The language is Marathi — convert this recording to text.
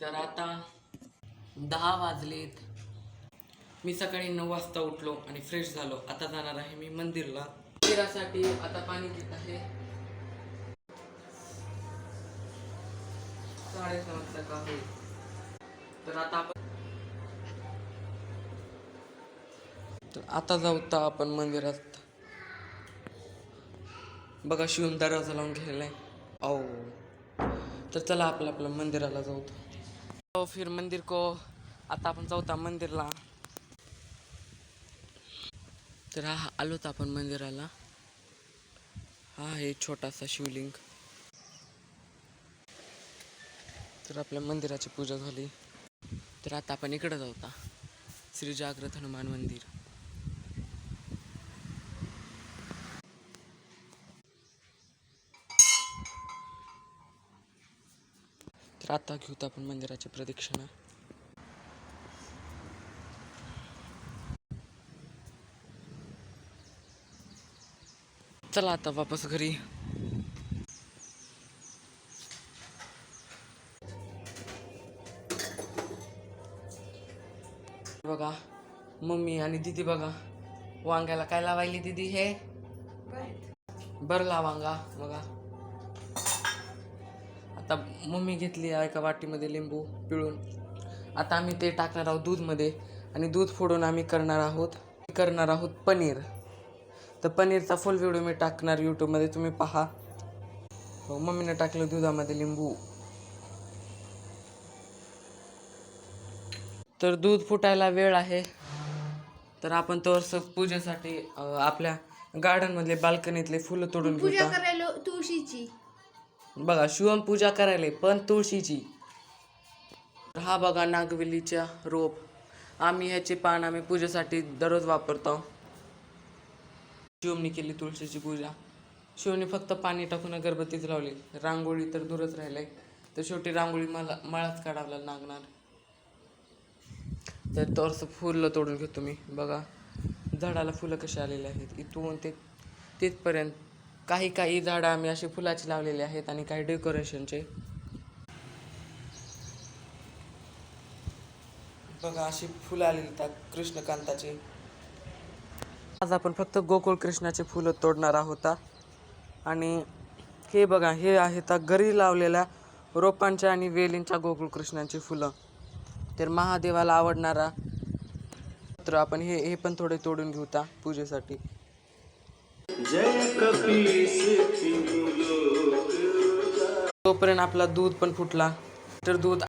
तर आता 10 वाजलेत. मी सकाळी 9 वाजता उठलो आणि फ्रेश झालो. आता जाणार आहे मी मंदिरला. मंदिरासाठी आता पाणी घेत आहे. 7:30 वाजता का होईल. तर आता जाऊ आपण मंदिरात. बघा शिवम दरवाजा लावून घ्यायलाय. तर चला आपल्या मंदिराला जाऊ. तो फिर मंदिर को. आता आपण जाऊ मंदिरला. तर आलोत आपण मंदिराला. हा आहे छोटासा शिवलिंग. तर आपल्या मंदिराची पूजा झाली. तर आता आपण इकडे जाऊ श्री जागृत हनुमान मंदिर. तर आता घेऊत आपण मंदिराची प्रदक्षिणा. चला आता वापस घरी. बघा मम्मी आणि दीदी बघा वांग्याला काय लावायली दीदी हे भरला वांगा. बघा आता मम्मी घेतली एका वाटीमध्ये लिंबू पिळून. आता आम्ही ते टाकणार आहोत दूधमध्ये आणि दूध फोडून आम्ही करणार आहोत पनीर. तर पनीरचा फुल व्हिडिओ मी टाकणार यूट्यूबमध्ये, तुम्ही पहा. हो, मम्मीने टाकलं दुधामध्ये लिंबू. तर दूध फुटायला वेळ आहे. तर आपण पूजेसाठी आपल्या गार्डन मधले बाल्कनीतले फुलं तोडून पूजा करायला तुळशीची. बघा शिवम पूजा करायला पण तुळशीची. हा बघा नागवेलीच्या रोप. आम्ही ह्याचे पान आम्ही पूजेसाठी दररोज वापरतो. शिवमने केली तुळशीची पूजा. शिवने फक्त पाणी टाकून अगरबत्तीच लावली. रांगोळी तर दूरच राहिलाय. तर शेवटी रांगोळी मलाच काढायला लागणार. तर तोरसं फुलं तोडून घेतो मी. बघा झाडाला फुलं कशी आलेली आहेत इथून तिथपर्यंत. काही झाडं आम्ही अशी फुलाची लावलेली आहेत आणि काही डेकोरेशनचे. बघा अशी फुलं आलेली आहेत कृष्णकांताची. आज आपण फक्त गोकुळ कृष्णाचे फुलं तोडणार आहोत. आणि हे बघा हे आहेत घरी लावलेल्या रोपांच्या आणि वेलींच्या गोकुळ कृष्णांची फुलं. तर महादेवाला आवडणारा. तर आपण हे पण थोडे तोडून घेऊ पूजेसाठी. तोपर्यंत आपला दूध पण फुटला. तर दूध